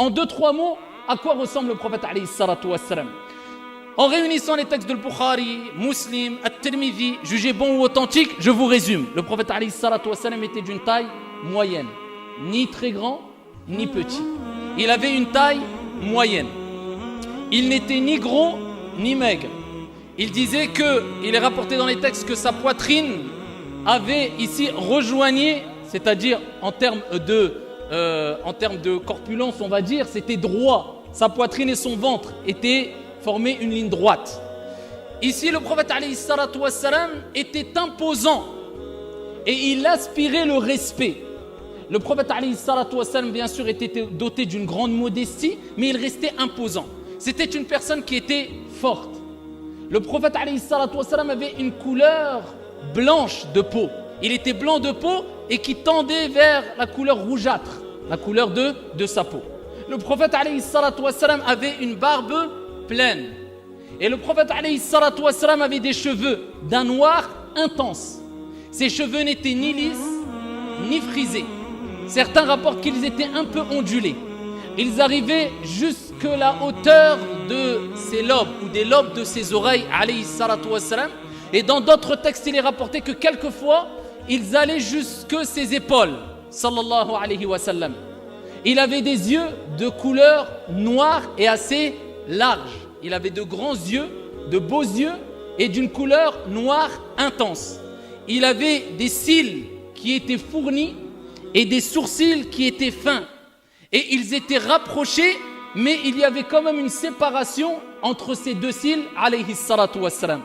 En 2-3 mots, à quoi ressemble le prophète alayhi salatu wassalam? En réunissant les textes de Bukhari, Muslim, At-Tirmidhi, jugés bons ou authentiques, je vous résume. Le prophète alayhi salatu wassalam était d'une taille moyenne, ni très grand, ni petit. Il avait une taille moyenne. Il n'était ni gros, ni maigre. Il disait il est rapporté dans les textes que sa poitrine avait ici rejoigné, c'est-à-dire en termes de corpulence, on va dire, c'était droit. Sa poitrine et son ventre étaient formés une ligne droite. Ici, le prophète alayhi salatu wassalam était imposant et il aspirait le respect. Le prophète alayhi salatu wassalam, bien sûr, était doté d'une grande modestie, mais il restait imposant. C'était une personne qui était forte. Le prophète alayhi salatu wassalam avait une couleur blanche de peau. Il était blanc de peau et qui tendait vers la couleur rougeâtre, la couleur de sa peau. Le prophète alayhi salatu wassalam avait une barbe pleine. Et le prophète alayhi salatu wassalam avait des cheveux d'un noir intense. Ses cheveux n'étaient ni lisses, ni frisés. Certains rapportent qu'ils étaient un peu ondulés. Ils arrivaient jusqu'à la hauteur de ses lobes ou des lobes de ses oreilles, alayhi salatu wassalam. Et dans d'autres textes, il est rapporté que quelquefois, ils allaient jusqu'à ses épaules, sallallahu alayhi wa sallam. Il avait des yeux de couleur noire et assez large. Il avait de grands yeux, de beaux yeux et d'une couleur noire intense. Il avait des cils qui étaient fournis et des sourcils qui étaient fins. Et ils étaient rapprochés, mais il y avait quand même une séparation entre ces deux cils, alayhi salatu wassalam.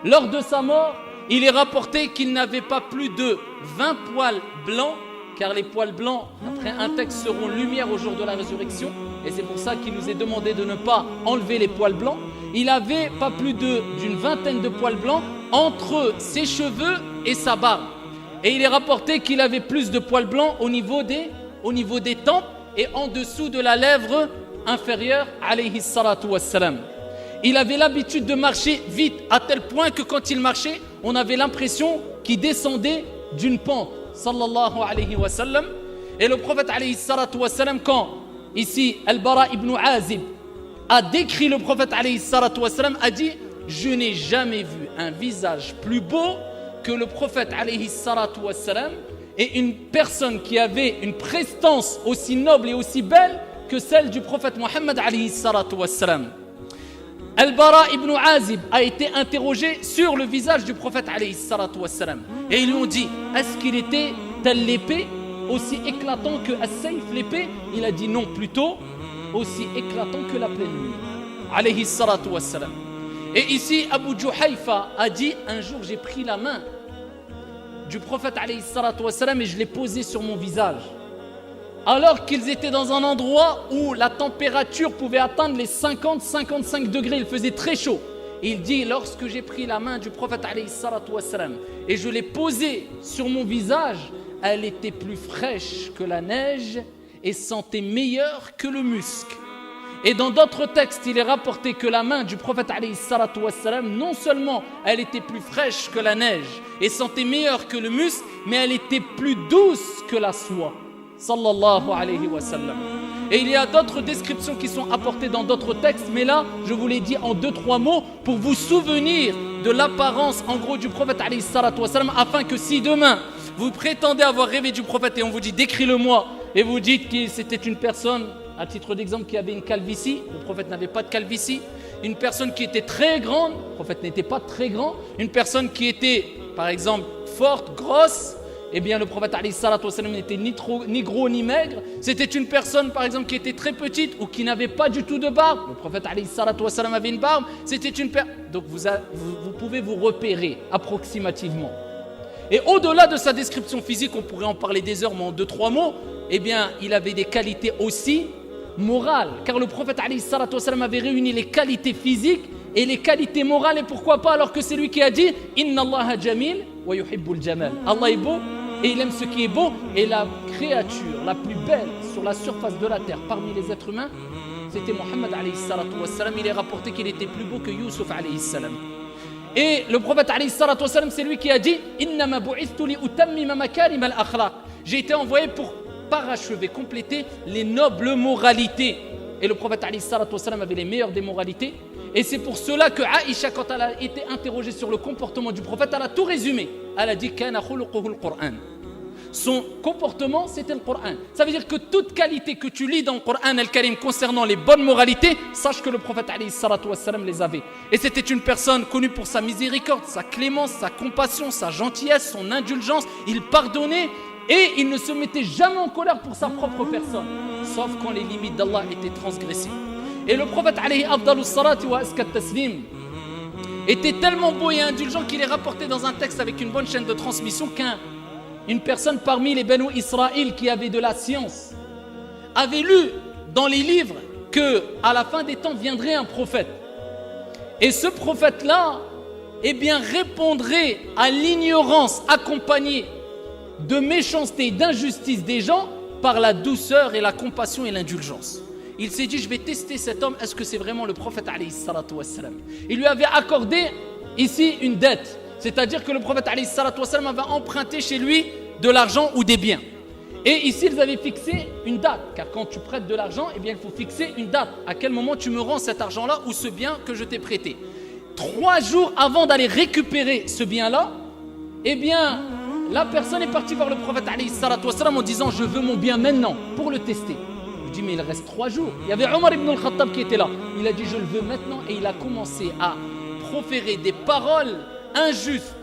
Lors de sa mort, il est rapporté qu'il n'avait pas plus de 20 poils blancs, car les poils blancs, après un texte, seront lumière au jour de la résurrection. Et c'est pour ça qu'il nous est demandé de ne pas enlever les poils blancs. Il avait pas plus d'une vingtaine de poils blancs entre ses cheveux et sa barbe. Et il est rapporté qu'il avait plus de poils blancs au niveau des tempes et en dessous de la lèvre inférieure, alayhi salatu wassalam. Il avait l'habitude de marcher vite, à tel point que quand il marchait, on avait l'impression qu'il descendait d'une pente, sallallahu alayhi wa sallam. Et le prophète alayhi salatu wassalam, quand ici Al-Bara ibn Azib a décrit le prophète alayhi salatu wassalam, a dit: je n'ai jamais vu un visage plus beau que le prophète alayhi salatu wassalam, et une personne qui avait une prestance aussi noble et aussi belle que celle du prophète Mohammed alayhi salatu wassalam. Al-Bara ibn Azib a été interrogé sur le visage du prophète alayhi salatu wassalam. Et ils lui ont dit: est-ce qu'il était tel l'épée, aussi éclatant que As-Sayf, l'épée? Il a dit non, plutôt aussi éclatant que la pleine lune, alayhi salatu wassalam. Et ici, Abu Juhayfa a dit: un jour j'ai pris la main du prophète alayhi salatu wassalam et je l'ai posée sur mon visage. Alors qu'ils étaient dans un endroit où la température pouvait atteindre les 50-55 degrés, il faisait très chaud. Et il dit: lorsque j'ai pris la main du prophète alayhi salatu wassalam et je l'ai posée sur mon visage, elle était plus fraîche que la neige et sentait meilleur que le musc. Et dans d'autres textes, il est rapporté que la main du prophète alayhi salatu wassalam, non seulement elle était plus fraîche que la neige et sentait meilleur que le musc, mais elle était plus douce que la soie, sallallahu alayhi wa sallam. Et il y a d'autres descriptions qui sont apportées dans d'autres textes, mais là, je vous l'ai dit en 2-3 mots pour vous souvenir de l'apparence, en gros, du prophète alayhi salatu wassalam, afin que si demain, vous prétendez avoir rêvé du prophète et on vous dit: décris-le-moi, et vous dites que c'était une personne, à titre d'exemple, qui avait une calvitie, le prophète n'avait pas de calvitie, une personne qui était très grande, le prophète n'était pas très grand, une personne qui était, par exemple, forte, grosse, eh bien le prophète alayhi salatu wassalam n'était ni gros ni maigre. C'était une personne, par exemple, qui était très petite ou qui n'avait pas du tout de barbe. Le prophète alayhi salatu wassalam avait une barbe. C'était une personne. Donc vous pouvez vous repérer approximativement. Et au-delà de sa description physique, on pourrait en parler des heures, mais en 2-3 mots, eh bien il avait des qualités aussi morales. Car le prophète alayhi salatu wassalam avait réuni les qualités physiques et les qualités morales. Et pourquoi pas, alors que c'est lui qui a dit: Inna Allaha jamil wa yuhibbul jamal. Allah est beau et il aime ce qui est beau. Et la créature la plus belle sur la surface de la terre parmi les êtres humains, c'était Mohammed alayhi salatu wassalam. Il est rapporté qu'il était plus beau que Youssouf alayhi salam. Et le prophète alayhi salatu wassalam, c'est lui qui a dit: Innama bu'ithtu li utammima makarim al-akhlaq. J'ai été envoyé pour parachever, compléter les nobles moralités. Et le prophète alayhi salatu wassalam avait les meilleures des moralités. Et c'est pour cela que Aïcha, quand elle a été interrogée sur le comportement du prophète, elle a tout résumé. Elle a dit kana khuluquhu al-Qur'an. Son comportement, c'était le Coran. Ça veut dire que toute qualité que tu lis dans le Coran al-Karim concernant les bonnes moralités, sache que le prophète alayhi salatu wassalam les avait. Et c'était une personne connue pour sa miséricorde, sa clémence, sa compassion, sa gentillesse, son indulgence. Il pardonnait et il ne se mettait jamais en colère pour sa propre personne, sauf quand les limites d'Allah étaient transgressées. Et le prophète alayhi afdalus salati wa askat taslim était tellement beau et indulgent qu'il est rapporté dans un texte avec une bonne chaîne de transmission qu'une personne parmi les Banu Israël qui avait de la science avait lu dans les livres que à la fin des temps viendrait un prophète. Et ce prophète-là, eh bien, répondrait à l'ignorance accompagnée de méchanceté et d'injustice des gens par la douceur et la compassion et l'indulgence. Il s'est dit, je vais tester cet homme, est-ce que c'est vraiment le prophète alayhi salatu wassalam? Il lui avait accordé ici une dette. C'est-à-dire que le prophète alayhi salatu wassalam avait emprunté chez lui de l'argent ou des biens. Et ici, ils avaient fixé une date. Car quand tu prêtes de l'argent, eh bien, il faut fixer une date. À quel moment tu me rends cet argent-là ou ce bien que je t'ai prêté. 3 jours avant d'aller récupérer ce bien-là, eh bien, la personne est partie voir le prophète alayhi salatu wassalam en disant, je veux mon bien maintenant pour le tester. Je dis, mais il reste 3 jours. Il y avait Omar ibn al-Khattab qui était là. Il a dit, je le veux maintenant. Et il a commencé à proférer des paroles injuste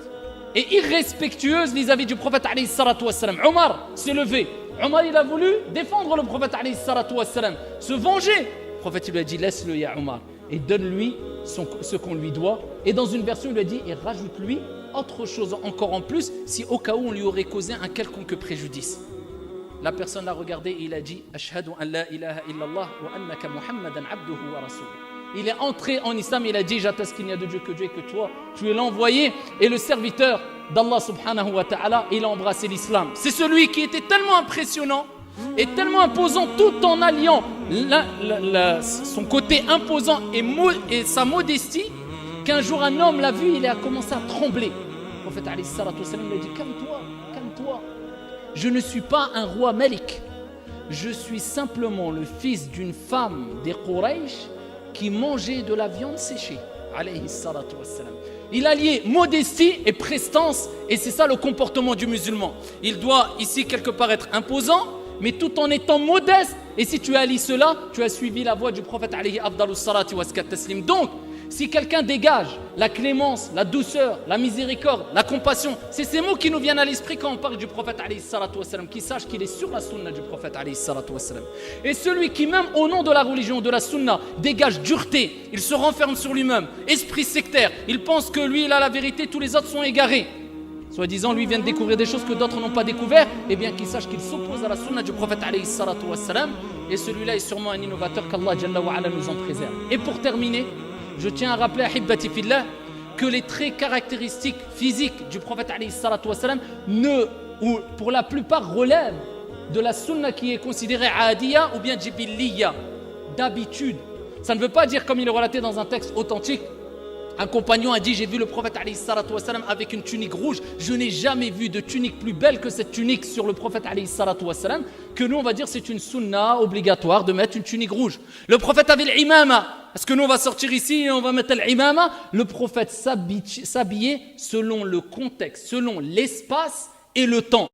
et irrespectueuse vis-à-vis du prophète alayhi salatu wassalam. Omar s'est levé. Omar, il a voulu défendre le prophète alayhi salatu wassalam, se venger. Le prophète, il lui a dit, laisse-le ya Omar et donne-lui ce qu'on lui doit. Et dans une version, il lui a dit, et rajoute-lui autre chose encore en plus si au cas où on lui aurait causé un quelconque préjudice. La personne l'a regardé et il a dit, ashhadu an la ilaha illallah wa annaka muhammadan abduhu wa rasuluh. Il est entré en islam, il a dit, j'atteste qu'il n'y a de Dieu que Dieu et que toi, tu es l'envoyé et le serviteur d'Allah subhanahu wa ta'ala. Il a embrassé l'islam. C'est celui qui était tellement impressionnant et tellement imposant tout en alliant son côté imposant et sa modestie qu'un jour un homme l'a vu, il a commencé à trembler. Le prophète alayhi salatu wassalam lui a dit, calme-toi, calme-toi. Je ne suis pas un roi Malik. Je suis simplement le fils d'une femme des Quraysh qui mangeait de la viande séchée. Alayhi salatu wassalam. Il a lié modestie et prestance, et c'est ça le comportement du musulman. Il doit ici quelque part être imposant, mais tout en étant modeste. Et si tu allies cela, tu as suivi la voie du prophète alayhi afdalus salati wa askat taslim. Donc, si quelqu'un dégage la clémence, la douceur, la miséricorde, la compassion, c'est ces mots qui nous viennent à l'esprit quand on parle du prophète alayhi salatu wassalam, qui sache qu'il est sur la sunna du prophète alayhi salatu wassalam. Et celui qui même au nom de la religion, de la sunna, dégage dureté, il se renferme sur lui-même, esprit sectaire, il pense que lui il a la vérité, tous les autres sont égarés. Soi-disant, lui vient de découvrir des choses que d'autres n'ont pas découvert, eh bien qu'il sache qu'il s'oppose à la sunna du prophète alayhi salatu wassalam, et celui-là est sûrement un innovateur qu'Allah Jalla wa Ala nous en préserve. Et pour terminer, je tiens à rappeler à Hibbati Fillah que les traits caractéristiques physiques du prophète alayhi salatu wassalam ou pour la plupart relèvent de la sunna qui est considérée adiya ou bien jibilliya, d'habitude. Ça ne veut pas dire, comme il est relaté dans un texte authentique, un compagnon a dit, j'ai vu le prophète alayhi salatu wassalam avec une tunique rouge. Je n'ai jamais vu de tunique plus belle que cette tunique sur le prophète alayhi salatu wassalam, que nous on va dire c'est une sunna obligatoire de mettre une tunique rouge. Le prophète avait l'imama. Est-ce que nous on va sortir ici et on va mettre l'imama? Le prophète s'habillait selon le contexte, selon l'espace et le temps.